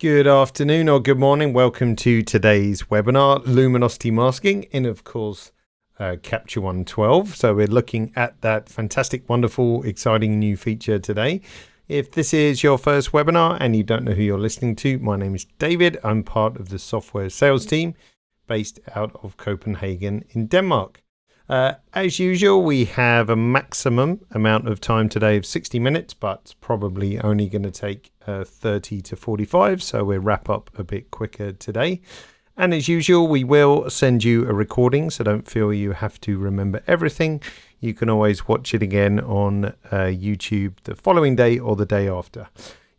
Good afternoon or good morning. Welcome to today's webinar, Luminosity Masking in, of course, Capture 112. So we're looking at that fantastic, wonderful, exciting new feature today. If this is your first webinar and you don't know who you're listening to, my name is David. I'm part of the software sales team based out of Copenhagen in Denmark. As usual, we have a maximum amount of time today of 60 minutes, but probably only going to take 30 to 45. So we'll wrap up a bit quicker today. And as usual, we will send you a recording, so don't feel you have to remember everything. You can always watch it again on YouTube the following day or the day after.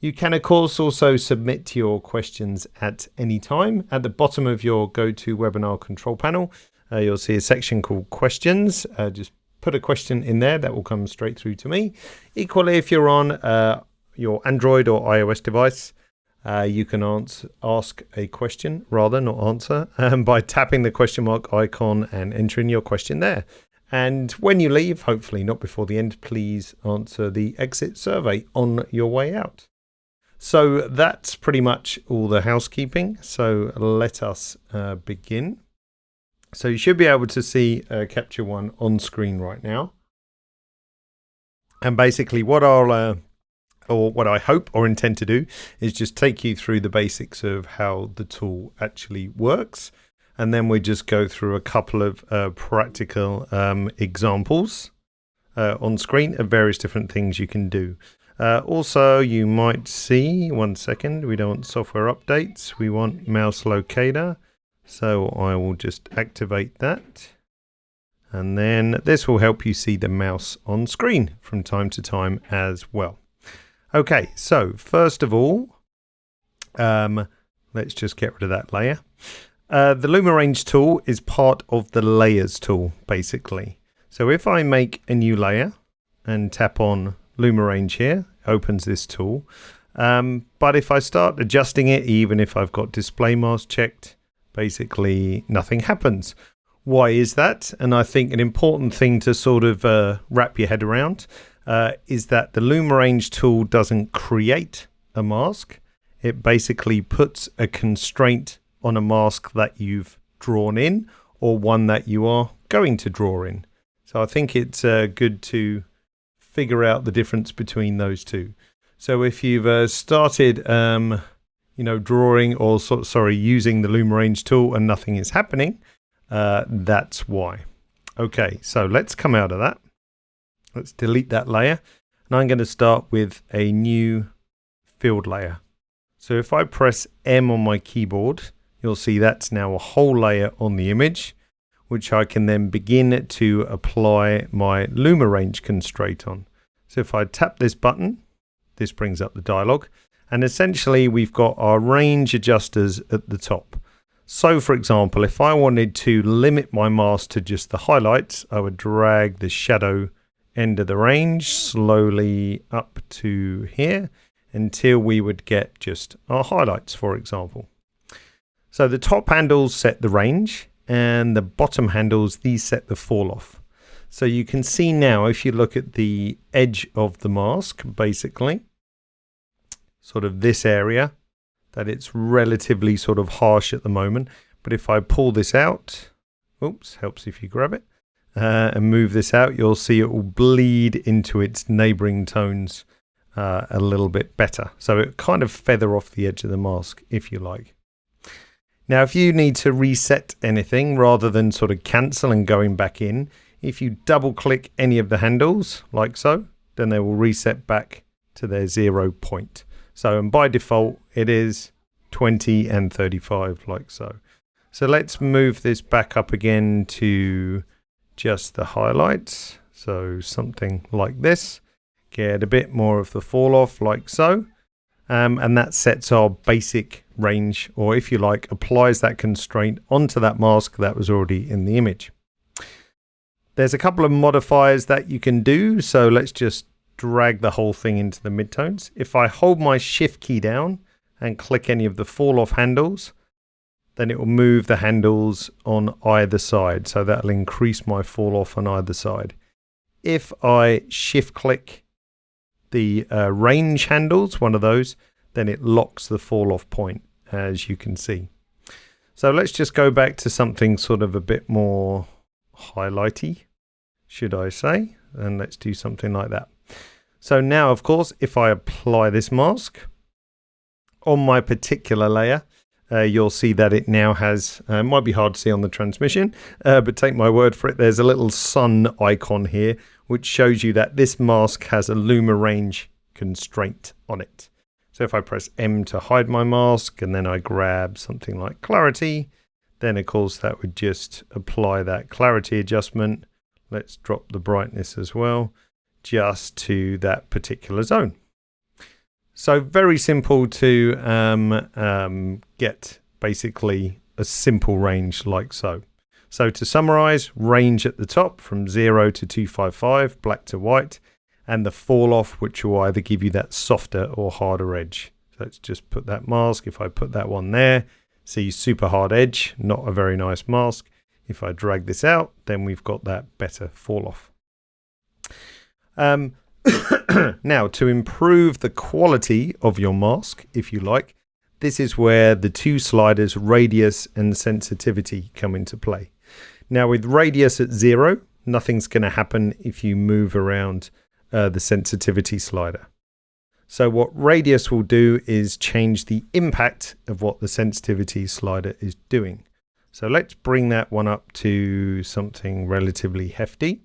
You can, of course, also submit your questions at any time. At the bottom of your GoToWebinar control panel, you'll see a section called questions. Just put a question in there that will come straight through to me. Equally, if you're on your Android or iOS device, you can ask a question, not answer, by tapping the question mark icon and entering your question there. And when you leave, hopefully not before the end, please answer the exit survey on your way out. So that's pretty much all the housekeeping. So let us begin. So you should be able to see Capture One on screen right now. And basically what I hope or intend to do is just take you through the basics of how the tool actually works. And then we just go through a couple of practical examples on screen of various different things you can do. Also, you might see, one second, we don't want software updates, we want mouse locator. So I will just activate that. And then this will help you see the mouse on screen from time to time as well. Okay, so first of all, let's just get rid of that layer. The Luma Range tool is part of the Layers tool, basically. So if I make a new layer and tap on Luma Range here, opens this tool. But if I start adjusting it, even if I've got display mask checked, basically nothing happens. Why is that? And I think an important thing to sort of wrap your head around is that the Luma Range tool doesn't create a mask. It basically puts a constraint on a mask that you've drawn in or one that you are going to draw in. So I think it's good to figure out the difference between those two. So if you've started drawing or using the Luma Range tool and nothing is happening, that's why. Okay, so let's come out of that. Let's delete that layer. And I'm going to start with a new field layer. So if I press M on my keyboard, you'll see that's now a whole layer on the image, which I can then begin to apply my Luma Range constraint on. So if I tap this button, this brings up the dialog. And essentially, we've got our range adjusters at the top. So, for example, if I wanted to limit my mask to just the highlights, I would drag the shadow end of the range slowly up to here until we would get just our highlights, for example. So the top handles set the range and the bottom handles, these set the fall off. So you can see now, if you look at the edge of the mask, basically, sort of this area, that it's relatively sort of harsh at the moment. But if I pull this out, oops, helps if you grab it, and move this out, you'll see it will bleed into its neighboring tones a little bit better. So it kind of feather off the edge of the mask, if you like. Now, if you need to reset anything rather than sort of cancel and going back in, if you double click any of the handles like so, then they will reset back to their 0 point. So, and by default, it is 20 and 35 like so. So let's move this back up again to just the highlights. So something like this. Get a bit more of the fall off like so. And that sets our basic range, or if you like, applies that constraint onto that mask that was already in the image. There's a couple of modifiers that you can do. So let's just drag the whole thing into the midtones. If I hold my shift key down and click any of the fall off handles, then it will move the handles on either side. So that'll increase my fall off on either side. If I shift click the range handles, one of those, then it locks the fall off point, as you can see. So let's just go back to something sort of a bit more highlighty, should I say, and let's do something like that. So now, of course, if I apply this mask on my particular layer, you'll see that it now has, it might be hard to see on the transmission, but take my word for it, there's a little sun icon here, which shows you that this mask has a Luma range constraint on it. So if I press M to hide my mask, and then I grab something like clarity, then of course that would just apply that clarity adjustment. Let's drop the brightness as well, just to that particular zone. So very simple to get basically a simple range like so. So to summarize, range at the top from 0 to 255, black to white, and the fall off, which will either give you that softer or harder edge. So let's just put that mask. If I put that one there, see super hard edge, not a very nice mask. If I drag this out, then we've got that better fall off. Now, to improve the quality of your mask, if you like, this is where the two sliders, radius and sensitivity, come into play. Now, with radius at 0, nothing's going to happen if you move around the sensitivity slider. So what radius will do is change the impact of what the sensitivity slider is doing. So let's bring that one up to something relatively hefty.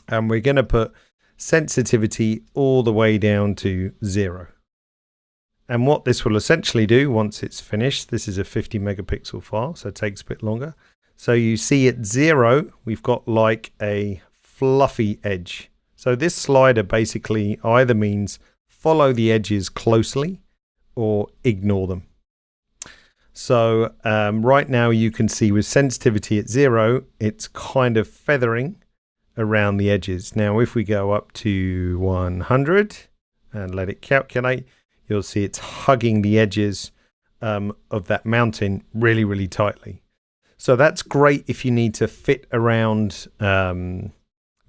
And we're going to put sensitivity all the way down to 0. And what this will essentially do once it's finished, this is a 50 megapixel file, so it takes a bit longer. So you see at 0, we've got like a fluffy edge. So this slider basically either means follow the edges closely or ignore them. So right now you can see with sensitivity at 0, it's kind of feathering around the edges. Now if we go up to 100 and let it calculate, you'll see it's hugging the edges of that mountain really, really tightly. So that's great if you need to fit around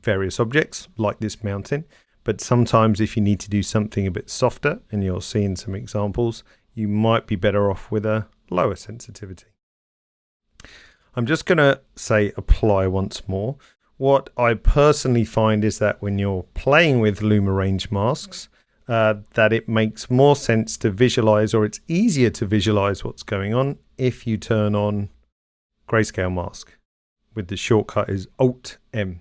various objects like this mountain. But sometimes if you need to do something a bit softer, and you'll see in some examples, you might be better off with a lower sensitivity. I'm just going to say apply once more. What I personally find is that when you're playing with Luma range masks, that it makes more sense to visualize, or it's easier to visualize what's going on if you turn on grayscale mask with the shortcut is Alt-M.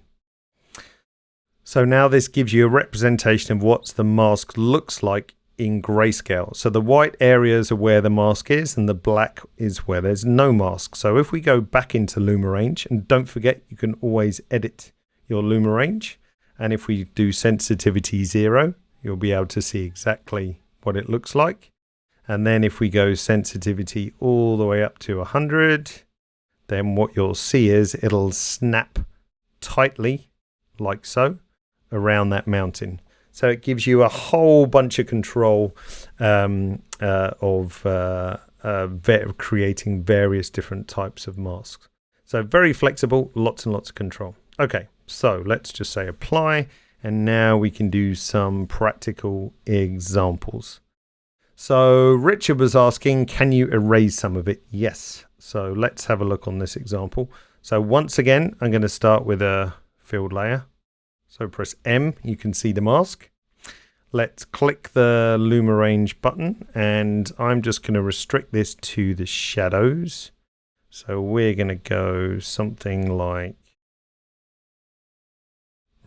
So now this gives you a representation of what the mask looks like in grayscale. So the white areas are where the mask is, and the black is where there's no mask. So if we go back into Luma range, and don't forget you can always edit your Luma range, and if we do sensitivity 0, you'll be able to see exactly what it looks like. And then if we go sensitivity all the way up to 100, then what you'll see is it'll snap tightly like so around that mountain. So it gives you a whole bunch of control of creating various different types of masks. So very flexible, lots and lots of control. Okay, so let's just say apply, and now we can do some practical examples. So Richard was asking, can you erase some of it? Yes. So let's have a look on this example. So once again, I'm going to start with a field layer. So press M, you can see the mask. Let's click the Luma range button, and I'm just going to restrict this to the shadows. So we're going to go something like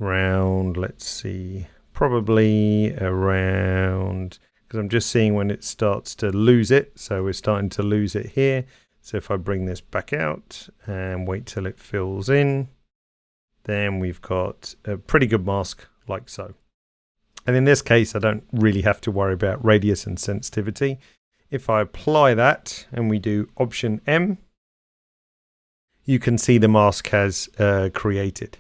around, let's see, probably around, because I'm just seeing when it starts to lose it. So we're starting to lose it here. So if I bring this back out and wait till it fills in, then we've got a pretty good mask like so. And in this case, I don't really have to worry about radius and sensitivity. If I apply that and we do Option M, you can see the mask has created.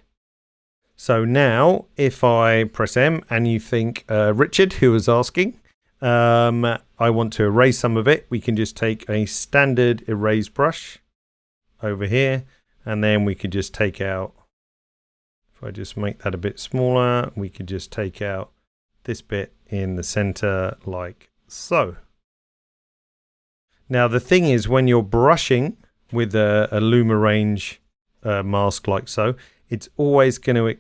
So now if I press M and you think Richard, who was asking, I want to erase some of it, we can just take a standard erase brush over here, and then we could just take out, if I just make that a bit smaller, we could just take out this bit in the center like so. Now the thing is, when you're brushing with a Luma range mask like so, it's always going to,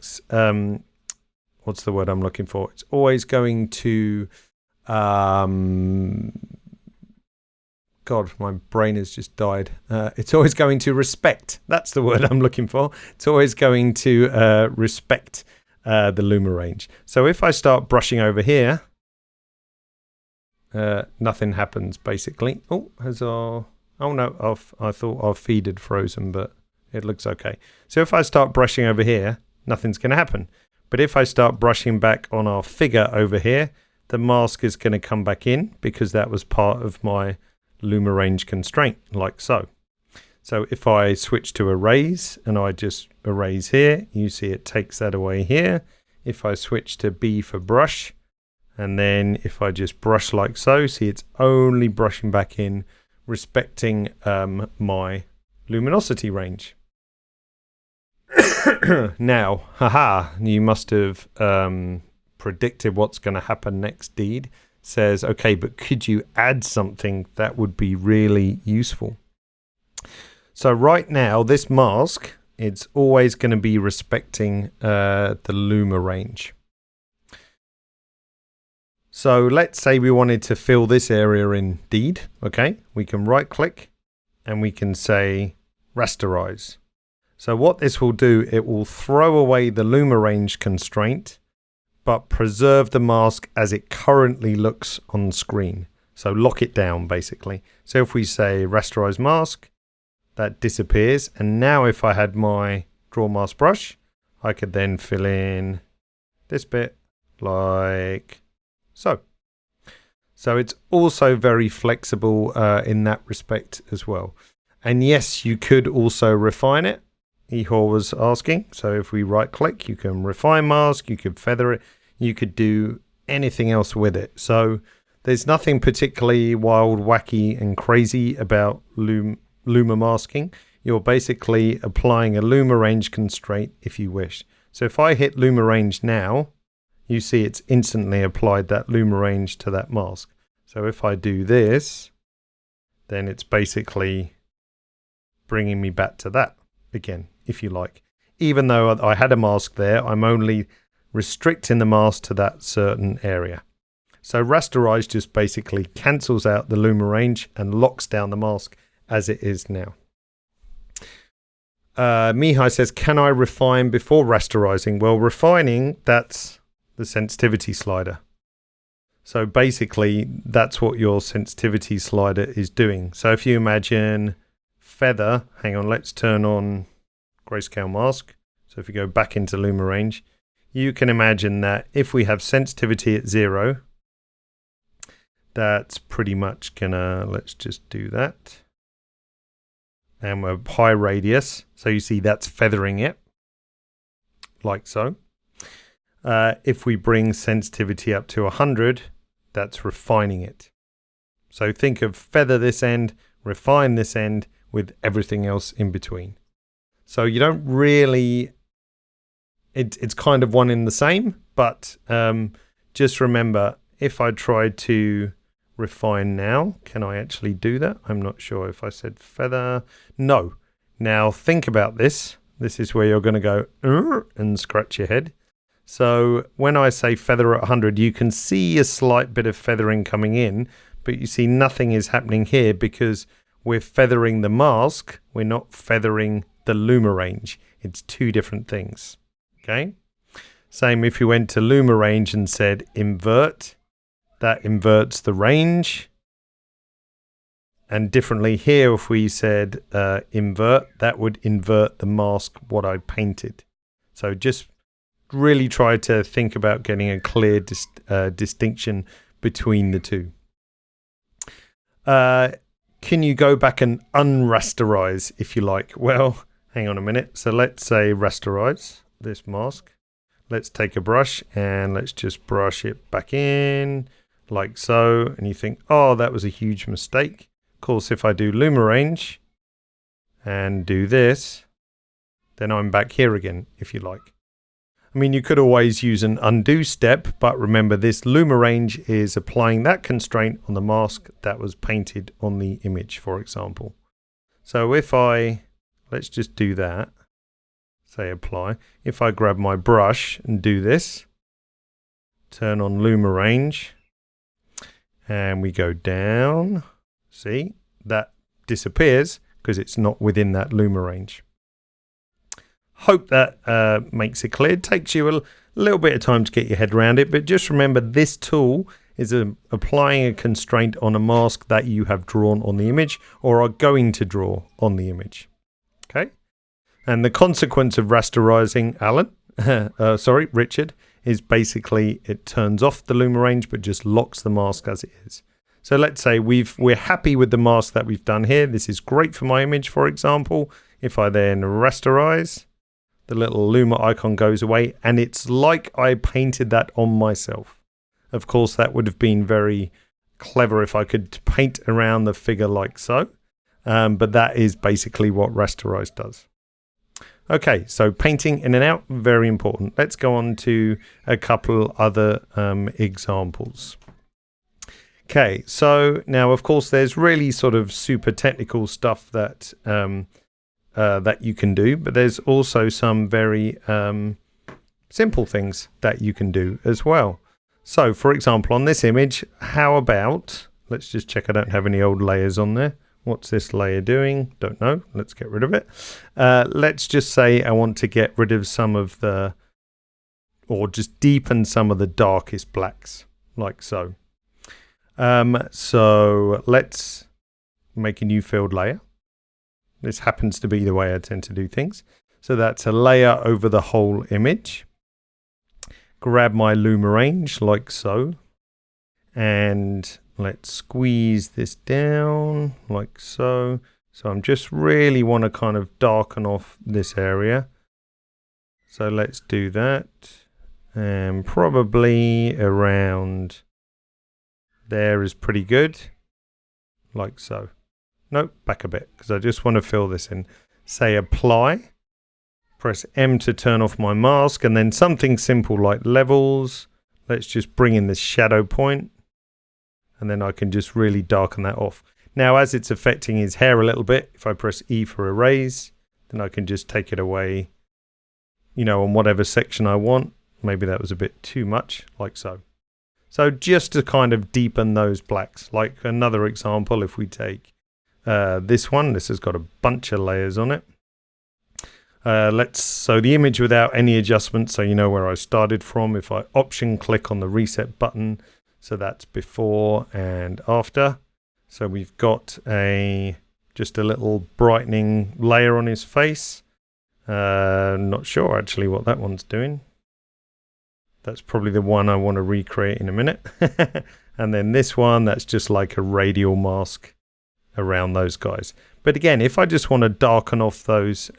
what's the word I'm looking for? It's always going to, God, my brain has just died. It's always going to respect. That's the word I'm looking for. It's always going to respect the Luma range. So if I start brushing over here, nothing happens basically. Oh, no, I thought our feed had frozen, but it looks okay. So if I start brushing over here, nothing's going to happen. But if I start brushing back on our figure over here, the mask is going to come back in because that was part of my Luma range constraint, like so. So if I switch to erase and I just erase here, you see it takes that away here. If I switch to B for brush, and then if I just brush like so, see it's only brushing back in, respecting my luminosity range. Now, you must have predicted what's going to happen next. Deed says, okay, but could you add something that would be really useful? So right now, this mask, it's always going to be respecting the Luma range. So let's say we wanted to fill this area in Deed. Okay, we can right click and we can say rasterize. So what this will do, it will throw away the Luma range constraint, but preserve the mask as it currently looks on screen. So lock it down basically. So if we say rasterize mask, that disappears. And now if I had my draw mask brush, I could then fill in this bit like so. So it's also very flexible in that respect as well. And yes, you could also refine it. Ihor was asking. So if we right click, you can refine mask, you could feather it, you could do anything else with it. So there's nothing particularly wild, wacky and crazy about Luma masking. You're basically applying a Luma range constraint if you wish. So if I hit Luma range now, you see it's instantly applied that Luma range to that mask. So if I do this, then it's basically bringing me back to that again, if you like. Even though I had a mask there, I'm only restricting the mask to that certain area. So rasterize just basically cancels out the Luma range and locks down the mask as it is now. Mihai says, can I refine before rasterizing? Well, refining, that's the sensitivity slider. So basically, that's what your sensitivity slider is doing. So if you imagine feather, hang on, let's turn on grayscale mask. So if you go back into Luma range, you can imagine that if we have sensitivity at 0, that's pretty much gonna, let's just do that. And we're high radius. So you see that's feathering it, like so. If we bring sensitivity up to 100, that's refining it. So think of feather this end, refine this end with everything else in between. So you don't really, it's kind of one in the same, but just remember, if I try to refine now, can I actually do that? I'm not sure. If I said feather, no. Now think about this. This is where you're going to go and scratch your head. So when I say feather at 100, you can see a slight bit of feathering coming in, but you see nothing is happening here because we're feathering the mask. We're not feathering the Luma range. It's two different things. Okay. Same if you went to Luma range and said invert, that inverts the range. And differently here, if we said invert, that would invert the mask, what I painted. So just really try to think about getting a clear distinction between the two. Can you go back and unrasterize if you like? Well, hang on a minute. So let's say rasterize this mask. Let's take a brush and let's just brush it back in like so. And you think, oh, that was a huge mistake. Of course, if I do Luma range and do this, then I'm back here again, if you like. I mean, you could always use an undo step, but remember this Luma range is applying that constraint on the mask that was painted on the image, for example. So if let's just do that, say apply. If I grab my brush and do this, turn on Luma range, and we go down, see, that disappears because it's not within that Luma range. Hope that makes it clear. It takes you a little bit of time to get your head around it, but just remember this tool is applying a constraint on a mask that you have drawn on the image or are going to draw on the image. Okay? And the consequence of rasterizing, Richard, is basically it turns off the Luma range but just locks the mask as it is. So let's say we're happy with the mask that we've done here. This is great for my image, for example. If I then rasterize, the little Luma icon goes away, and it's like I painted that on myself. Of course, that would have been very clever if I could paint around the figure like so, but that is basically what rasterize does. Okay, so painting in and out, very important. Let's go on to a couple other examples. Okay, so now, of course, there's really sort of super technical stuff that that you can do, but there's also some very simple things that you can do as well. So, for example, on this image, how about, let's just check I don't have any old layers on there. What's this layer doing? Don't know. Let's get rid of it. Let's just say I want to get rid of some of the, or just deepen some of the darkest blacks, like so. So let's make a new filled layer. This happens to be the way I tend to do things. So that's a layer over the whole image. Grab my Luma range like so. And let's squeeze this down like so. So I'm just really want to kind of darken off this area. So let's do that. And probably around there is pretty good. Like so. Nope, back a bit, because I just want to fill this in. Say apply, press M to turn off my mask, and then something simple like levels. Let's just bring in this shadow point, and then I can just really darken that off. Now, as it's affecting his hair a little bit, if I press E for erase, then I can just take it away, you know, on whatever section I want. Maybe that was a bit too much, like so. So just to kind of deepen those blacks. Like another example, if we take this one, this has got a bunch of layers on it. So the image without any adjustments, so you know where I started from. If I option click on the reset button, so that's before and after. So we've got just a little brightening layer on his face. Not sure actually what that one's doing. That's probably the one I want to recreate in a minute. And then this one, that's just like a radial mask around those guys. But again, if I just want to darken off those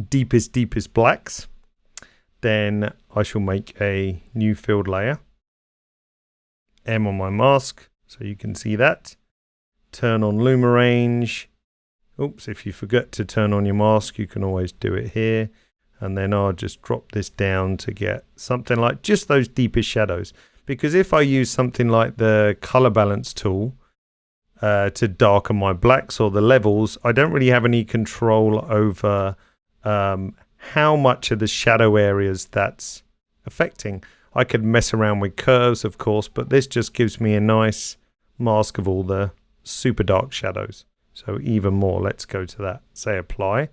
deepest blacks, then I shall make a new filled layer. M on my mask, so you can see that. Turn on Luma range. Oops, if you forget to turn on your mask, you can always do it here. And then I'll just drop this down to get something like just those deepest shadows. Because if I use something like the color balance tool to darken my blacks or the levels, I don't really have any control over how much of the shadow areas that's affecting. I could mess around with curves, of course, but this just gives me a nice mask of all the super dark shadows. So even more, let's go to that. Say apply.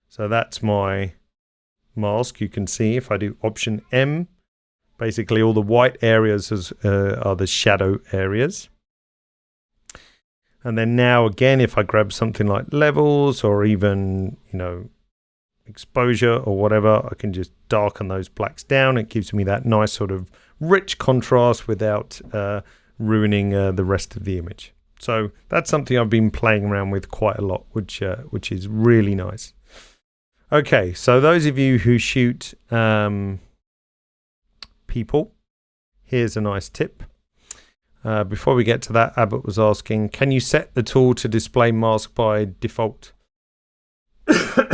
So that's my mask. You can see if I do option M, basically all the white areas are the shadow areas. And then now again, if I grab something like levels or even, you know, exposure or whatever, I can just darken those blacks down. It gives me that nice sort of rich contrast without ruining the rest of the image. So that's something I've been playing around with quite a lot, which is really nice. Okay, so those of you who shoot people, here's a nice tip. Before we get to that, Abbott was asking, can you set the tool to display mask by default?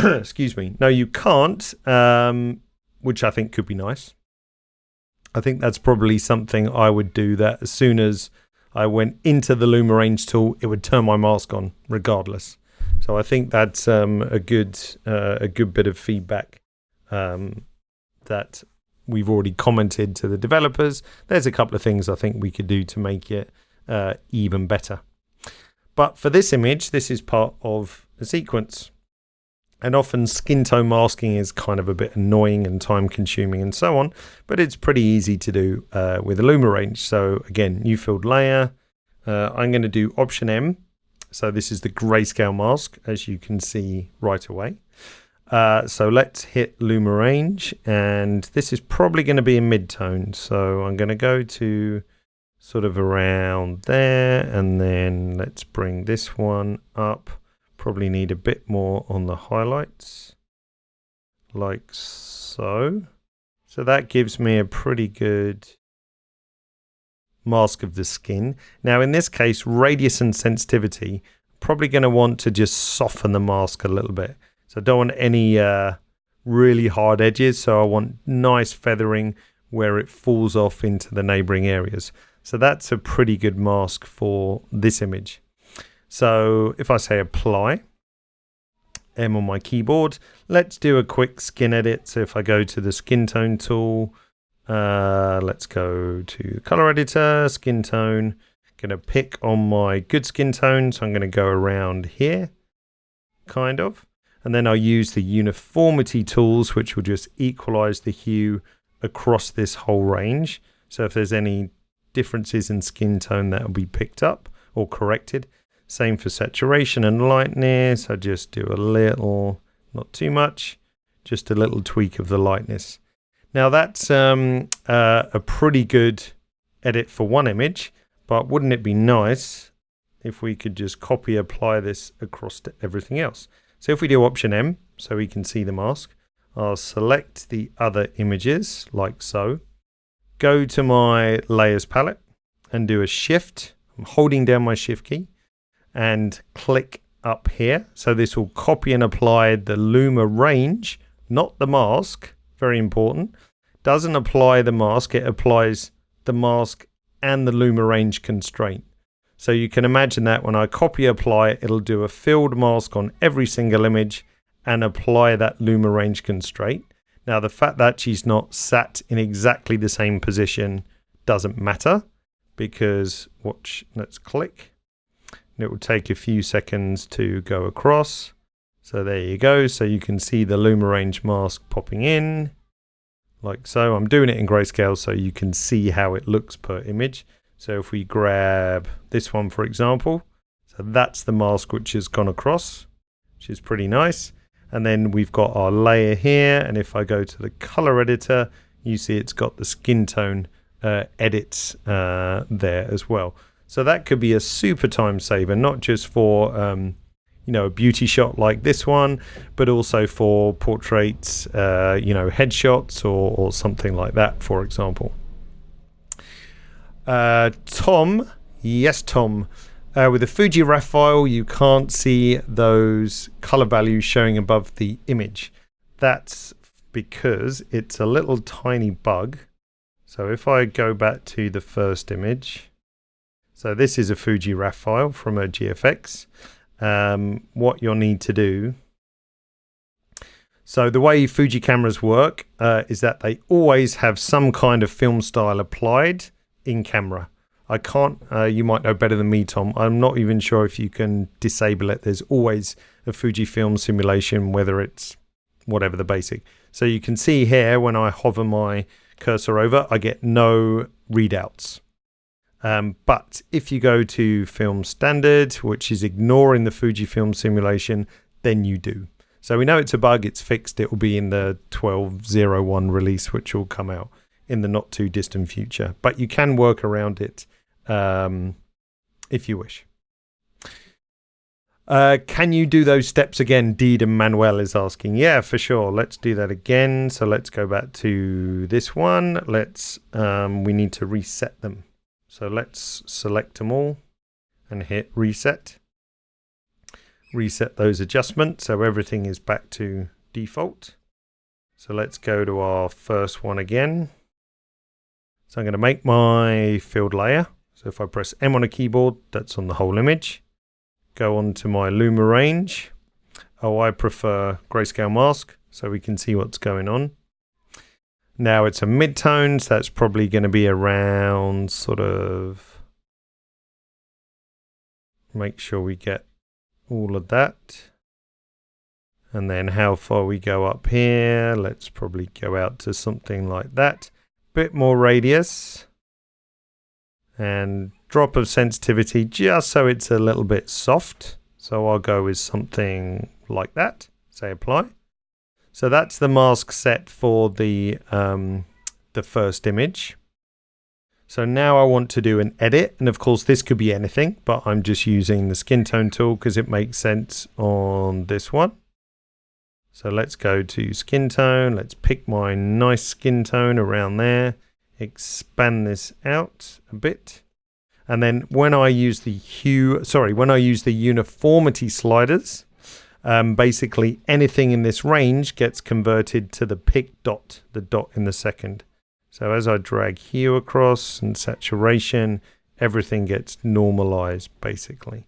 Excuse me. No, you can't. which I think could be nice. I think that's probably something I would do, that as soon as I went into the Luma range tool, it would turn my mask on regardless. So I think that's a good bit of feedback that we've already commented to the developers. There's a couple of things I think we could do to make it even better. But for this image, this is part of a sequence. And often skin tone masking is kind of a bit annoying and time consuming and so on, but it's pretty easy to do with a Luma range. So again, new filled layer. I'm going to do Option M. So this is the grayscale mask, as you can see right away. So let's hit Luma range, and this is probably going to be a mid-tone. So I'm going to go to sort of around there, and then let's bring this one up. Probably need a bit more on the highlights, like so. So that gives me a pretty good mask of the skin. Now in this case, radius and sensitivity, probably going to want to just soften the mask a little bit. So I don't want any really hard edges, so I want nice feathering where it falls off into the neighboring areas. So that's a pretty good mask for this image. So if I say apply, M on my keyboard, let's do a quick skin edit. So if I go to the skin tone tool, let's go to the color editor, skin tone, going to pick on my good skin tone. So I'm going to go around here, kind of, and then I'll use the uniformity tools, which will just equalize the hue across this whole range. So if there's any differences in skin tone, that will be picked up or corrected. Same for saturation and lightness. I just do a little, not too much, just a little tweak of the lightness. Now that's a pretty good edit for one image, but wouldn't it be nice if we could just copy apply this across to everything else? So if we do Option M, so we can see the mask, I'll select the other images like so, go to my layers palette and do a shift. I'm holding down my shift key and click up here. So this will copy and apply the Luma range, not the mask. Very important. Doesn't apply the mask, it applies the mask and the Luma range constraint. So you can imagine that when I copy apply, it'll do a filled mask on every single image and apply that Luma range constraint. Now the fact that she's not sat in exactly the same position doesn't matter, because watch, let's click. It will take a few seconds to go across. So there you go. So you can see the Luma range mask popping in like so. I'm doing it in grayscale so you can see how it looks per image. So if we grab this one, for example, so that's the mask which has gone across, which is pretty nice. And then we've got our layer here. And if I go to the color editor, you see it's got the skin tone edits there as well. So that could be a super time saver, not just for a beauty shot like this one, but also for portraits, headshots or something like that, for example. Tom, yes, Tom. With the Fuji RAW file, you can't see those color values showing above the image. That's because it's a little tiny bug. So if I go back to the first image, so this is a Fuji RAW file from a GFX. What you'll need to do, so the way Fuji cameras work is that they always have some kind of film style applied in camera. I can't, you might know better than me, Tom. I'm not even sure if you can disable it. There's always a Fujifilm simulation, whether it's whatever the basic. So you can see here when I hover my cursor over, I get no readouts. But if you go to film standard, which is ignoring the Fujifilm simulation, then you do. So we know it's a bug, it's fixed. It will be in the 12.01 release, which will come out in the not too distant future. But you can work around it if you wish. Can you do those steps again? Deed and Manuel is asking. Yeah, for sure. Let's do that again. So let's go back to this one. We need to reset them. So let's select them all and hit reset. Reset those adjustments so everything is back to default. So let's go to our first one again. So I'm going to make my field layer. So if I press M on a keyboard, that's on the whole image. Go on to my Luma range. Oh, I prefer grayscale mask so we can see what's going on. Now it's a mid-tone, so that's probably going to be around sort of... Make sure we get all of that. And then how far we go up here, let's probably go out to something like that. Bit more radius. And drop of sensitivity just so it's a little bit soft. So I'll go with something like that. Say apply. So that's the mask set for the first image. So now I want to do an edit, and of course this could be anything, but I'm just using the skin tone tool because it makes sense on this one. So let's go to skin tone. Let's pick my nice skin tone around there. Expand this out a bit. And then when I use the uniformity sliders, basically anything in this range gets converted to the pick dot, the dot in the second. So as I drag hue across and saturation, everything gets normalized basically.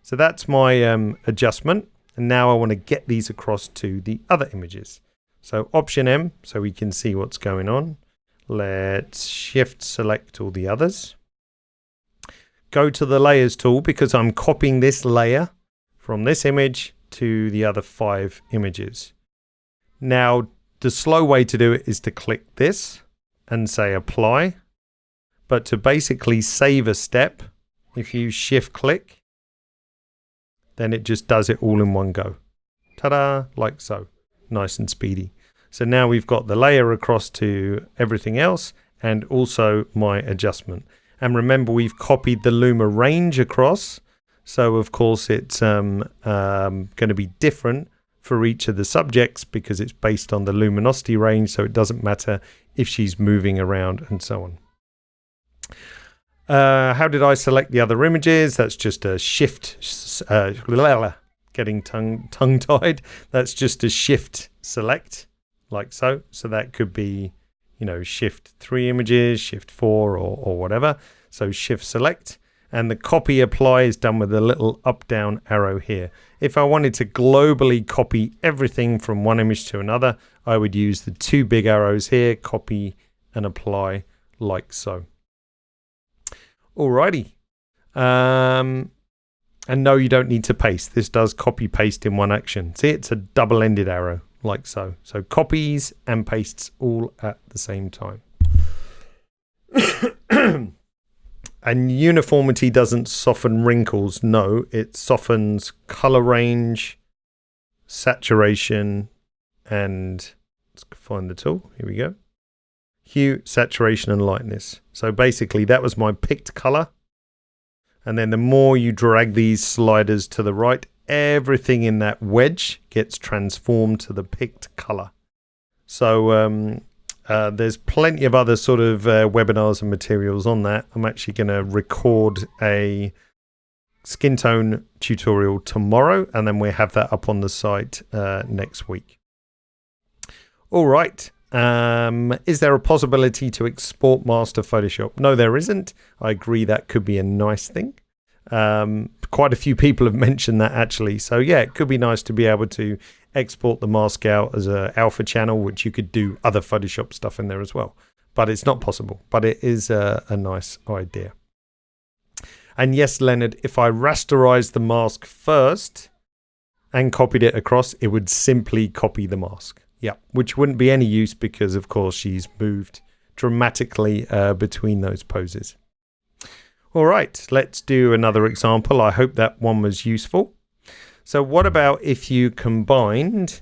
So that's my adjustment. And now I want to get these across to the other images. So Option M, so we can see what's going on. Let's Shift select all the others. Go to the Layers tool because I'm copying this layer from this image to the other 5 images. Now, the slow way to do it is to click this and say Apply. But to basically save a step, if you Shift click, then it just does it all in one go. Ta-da, like so. Nice and speedy. So now we've got the layer across to everything else and also my adjustment. And remember, we've copied the Luma range across. So of course it's going to be different for each of the subjects because it's based on the luminosity range. So it doesn't matter if she's moving around and so on. How did I select the other images? That's just a shift, getting tongue-tied. That's just a shift select, like so. So that could be, shift 3 images, shift 4 or whatever. So shift select. And the copy apply is done with a little up-down arrow here. If I wanted to globally copy everything from one image to another, I would use the 2 big arrows here, copy and apply, like so. Alrighty. And no, you don't need to paste. This does copy paste in one action. See, it's a double-ended arrow, like so. So copies and pastes all at the same time. And uniformity doesn't soften wrinkles. No, it softens color range, saturation, and let's find the tool. Here we go. Hue, saturation, and lightness. So basically that was my picked color. And then the more you drag these sliders to the right, everything in that wedge gets transformed to the picked color. So there's plenty of other sort of webinars and materials on that. I'm actually going to record a skin tone tutorial tomorrow, and then we have that up on the site next week. All right. Is there a possibility to export master Photoshop? No, there isn't. I agree that could be a nice thing. Quite a few people have mentioned that actually. So yeah, it could be nice to be able to export the mask out as an alpha channel, which you could do other Photoshop stuff in there as well. But it's not possible. But it is a nice idea. And yes, Leonard, if I rasterized the mask first and copied it across, it would simply copy the mask. Yeah, which wouldn't be any use because, of course, she's moved dramatically between those poses. All right, let's do another example. I hope that one was useful. So what about if you combined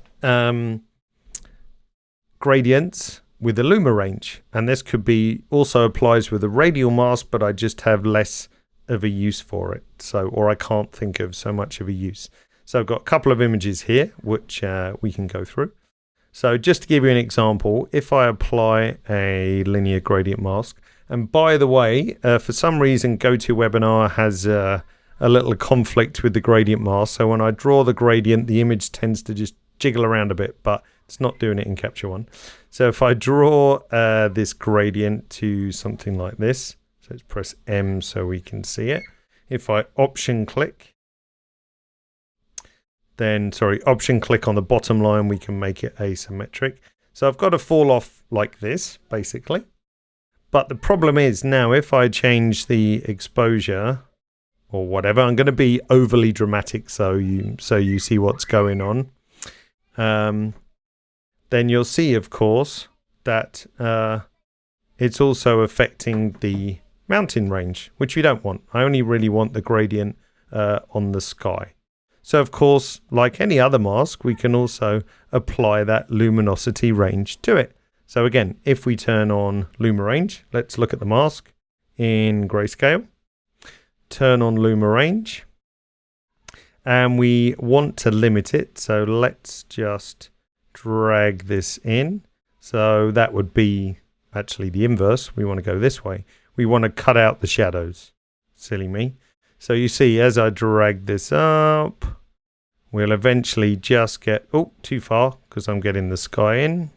gradients with the Luma range? And this could be also applies with a radial mask, but I just have less of a use for it. So, or I can't think of so much of a use. So I've got a couple of images here, which we can go through. So just to give you an example, if I apply a linear gradient mask, and by the way, for some reason, GoToWebinar has a little conflict with the gradient mask. So when I draw the gradient, the image tends to just jiggle around a bit, but it's not doing it in Capture One. So if I draw this gradient to something like this, so let's press M so we can see it. If I option click on the bottom line, we can make it asymmetric. So I've got to fall off like this, basically. But the problem is now if I change the exposure or whatever, I'm going to be overly dramatic so you see what's going on. Then you'll see, of course, that it's also affecting the mountain range, which we don't want. I only really want the gradient on the sky. So, of course, like any other mask, we can also apply that luminosity range to it. So again, if we turn on Luma range, let's look at the mask in grayscale. Turn on Luma range. And we want to limit it. So let's just drag this in. So that would be actually the inverse. We want to go this way. We want to cut out the shadows. Silly me. So you see, as I drag this up, we'll eventually just get, too far because I'm getting the sky in,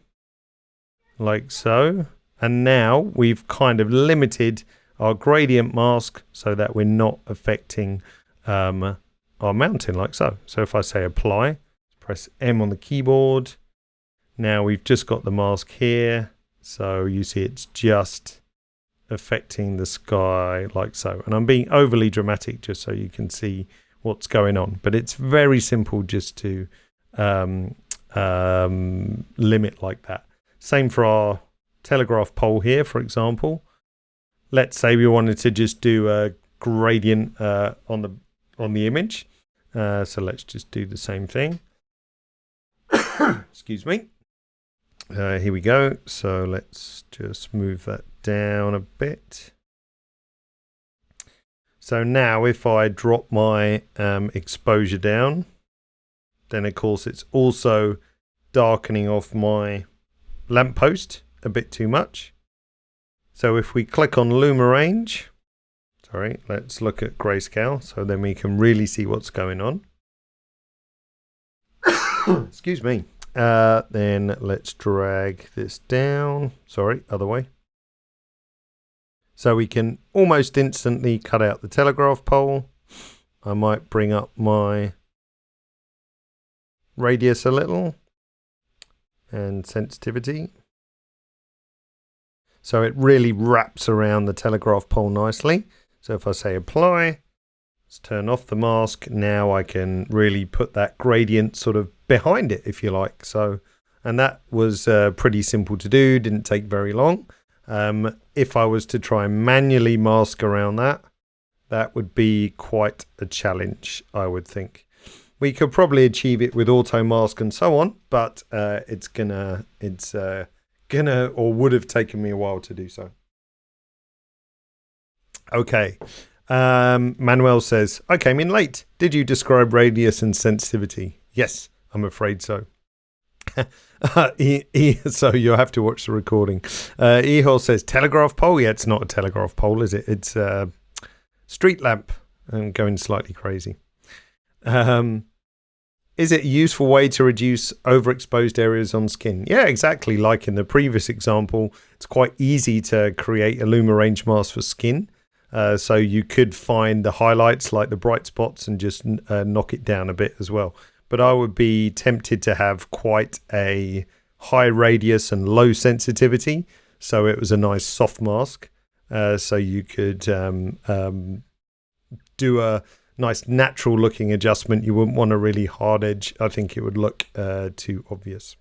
like so. And now we've kind of limited our gradient mask so that we're not affecting our mountain like so. So if I say apply, press M on the keyboard. Now we've just got the mask here. So you see it's just affecting the sky like so. And I'm being overly dramatic just so you can see what's going on. But it's very simple just to limit like that. Same for our telegraph pole here, for example. Let's say we wanted to just do a gradient on the image. So let's just do the same thing. Excuse me. Here we go. So let's just move that down a bit. So now if I drop my exposure down, then of course it's also darkening off my lamppost a bit too much. So if we click on Luma range, let's look at grayscale so then we can really see what's going on. Excuse me. Then let's drag this down. Other way. So we can almost instantly cut out the telegraph pole. I might bring up my radius a little and sensitivity. So it really wraps around the telegraph pole nicely. So if I say apply, let's turn off the mask. Now I can really put that gradient sort of behind it, if you like. So, and that was pretty simple to do. Didn't take very long. If I was to try and manually mask around that, that would be quite a challenge, I would think. We could probably achieve it with auto mask and so on, but it's gonna or would have taken me a while to do so. Okay. Manuel says, I came in late. Did you describe radius and sensitivity? Yes, I'm afraid so. So you'll have to watch the recording. Ehol says, telegraph pole? Yeah, it's not a telegraph pole, is it? It's a street lamp. I'm going slightly crazy. Is it a useful way to reduce overexposed areas on skin? Yeah, exactly. Like in the previous example, it's quite easy to create a Luma range mask for skin. So you could find the highlights like the bright spots and just knock it down a bit as well. But I would be tempted to have quite a high radius and low sensitivity. So it was a nice soft mask. So you could do a nice natural looking adjustment. You wouldn't want a really hard edge. I think it would look too obvious.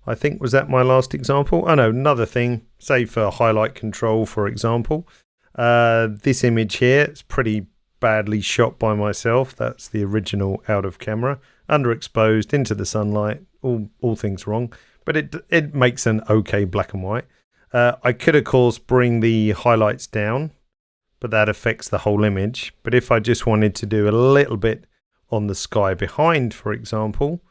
I think, was that my last example? Oh no, another thing, say for highlight control, for example. This image here, it's pretty badly shot by myself. That's the original out of camera, underexposed, into the sunlight, all things wrong, but it makes an okay black and white. I could of course bring the highlights down, but that affects the whole image. But if I just wanted to do a little bit on the sky behind, for example,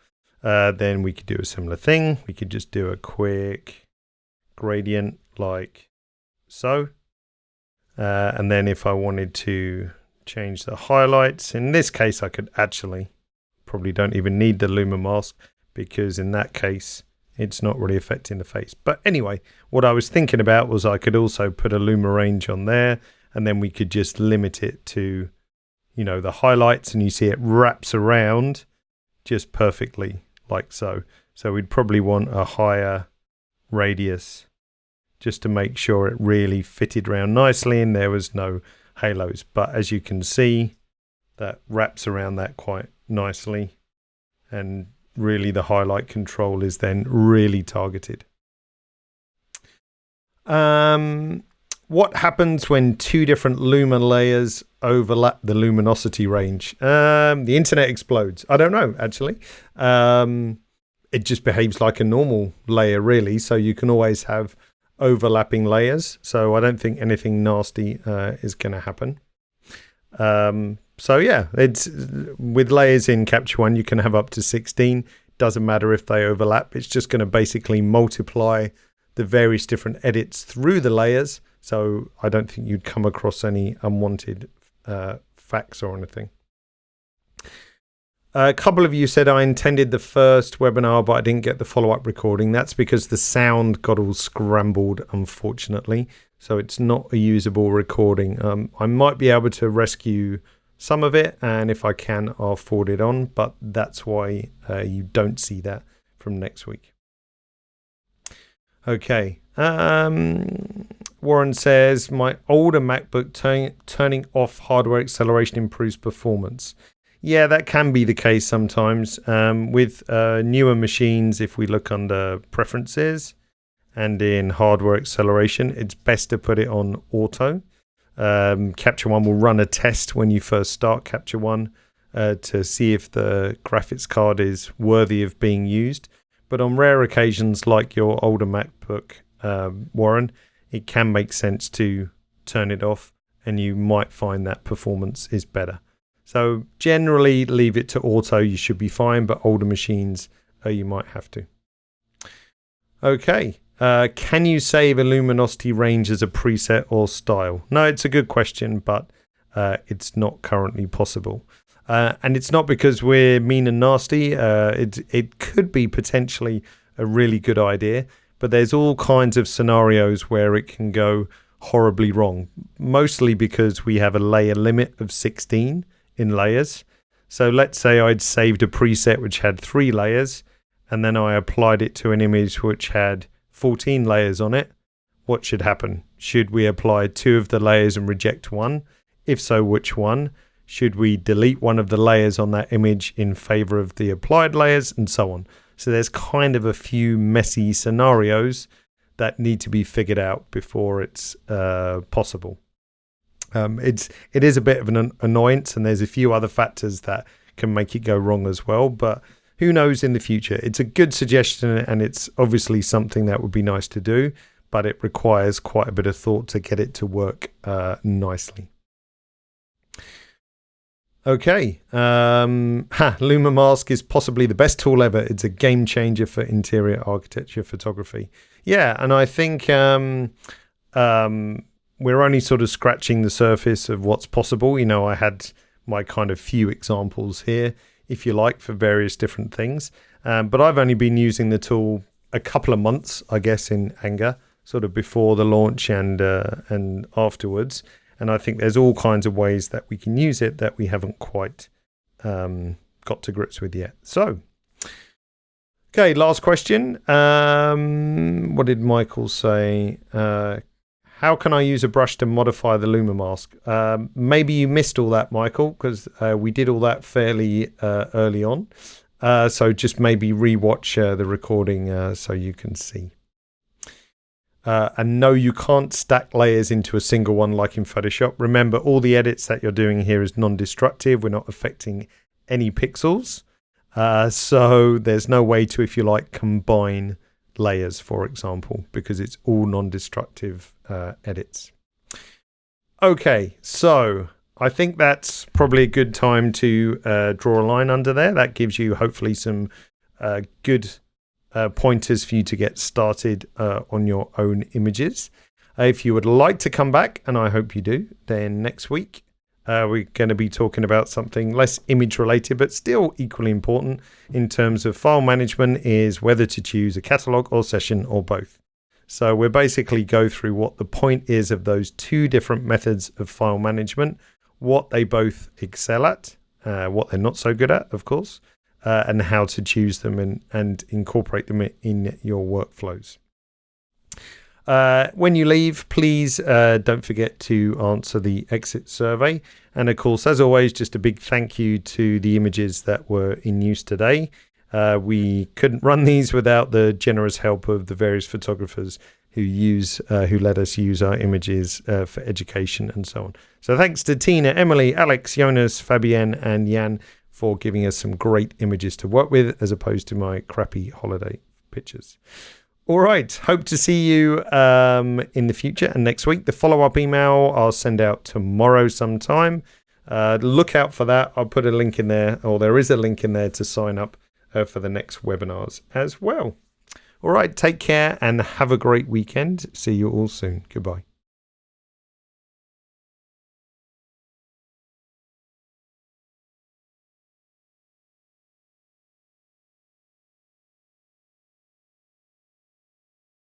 then we could do a similar thing. We could just do a quick gradient like so. And then if I wanted to change the highlights, in this case, I could actually probably don't even need the Luma mask, because in that case, it's not really affecting the face. But anyway, what I was thinking about was I could also put a Luma range on there, and then we could just limit it to, you know, the highlights, and you see it wraps around just perfectly like so. So we'd probably want a higher radius just to make sure it really fitted around nicely and there was no halos. But as you can see, that wraps around that quite nicely, and really the highlight control is then really targeted. What happens when two different Luma layers overlap the luminosity range? The internet explodes. I don't know, actually. It just behaves like a normal layer, really. So you can always have overlapping layers. So I don't think anything nasty is going to happen. So yeah, it's with layers in Capture One, you can have up to 16. Doesn't matter if they overlap. It's just going to basically multiply the various different edits through the layers. So I don't think you'd come across any unwanted facts or anything. A couple of you said I intended the first webinar, but I didn't get the follow-up recording. That's because the sound got all scrambled, unfortunately. So it's not a usable recording. I might be able to rescue some of it, and if I can, I'll forward it on. But that's why you don't see that from next week. Okay. Warren says, my older MacBook turning off hardware acceleration improves performance. Yeah, that can be the case sometimes. With newer machines, if we look under preferences and in hardware acceleration, it's best to put it on auto. Capture One will run a test when you first start Capture One to see if the graphics card is worthy of being used. But on rare occasions, like your older MacBook, Warren, it can make sense to turn it off, and you might find that performance is better. So generally, leave it to auto. You should be fine, but older machines, you might have to. Okay. Can you save a luminosity range as a preset or style? No, it's a good question, but it's not currently possible. And it's not because we're mean and nasty. It could be potentially a really good idea, but there's all kinds of scenarios where it can go horribly wrong, mostly because we have a layer limit of 16 in layers. So let's say I'd saved a preset which had 3 layers, and then I applied it to an image which had 14 layers on it. What should happen? Should we apply 2 of the layers and reject 1? If so, which one? Should we delete one of the layers on that image in favor of the applied layers, and so on? So there's kind of a few messy scenarios that need to be figured out before it's possible. It is a bit of an annoyance, and there's a few other factors that can make it go wrong as well, but who knows in the future. It's a good suggestion, and it's obviously something that would be nice to do, but it requires quite a bit of thought to get it to work nicely. Okay, Luma Mask is possibly the best tool ever. It's a game changer for interior architecture photography. Yeah, and I think we're only sort of scratching the surface of what's possible. You know, I had my kind of few examples here, if you like, for various different things. But I've only been using the tool a couple of months, I guess, in anger, sort of before the launch and afterwards. And I think there's all kinds of ways that we can use it that we haven't quite got to grips with yet. So, okay, last question. What did Michael say? How can I use a brush to modify the Luma mask? Maybe you missed all that, Michael, because we did all that fairly early on. So just maybe rewatch the recording so you can see. And no, you can't stack layers into a single one like in Photoshop. Remember, all the edits that you're doing here is non-destructive. We're not affecting any pixels. So there's no way to, if you like, combine layers, for example, because it's all non-destructive edits. Okay, so I think that's probably a good time to draw a line under there. That gives you hopefully some good pointers for you to get started on your own images. If you would like to come back, and I hope you do, then next week we're going to be talking about something less image related, but still equally important in terms of file management, is whether to choose a catalog or session or both. So we'll basically go through what the point is of those two different methods of file management, what they both excel at, what they're not so good at, of course, and how to choose them and incorporate them in your workflows. When you leave, please don't forget to answer the exit survey. And of course, as always, just a big thank you to the images that were in use today. We couldn't run these without the generous help of the various photographers who let us use our images for education and so on. So thanks to Tina, Emily, Alex, Jonas, Fabienne, and Jan for giving us some great images to work with, as opposed to my crappy holiday pictures. All right. Hope to see you in the future and next week. The follow-up email I'll send out tomorrow sometime. Look out for that. I'll put a link in there, or there is a link in there to sign up for the next webinars as well. All right. Take care and have a great weekend. See you all soon. Goodbye.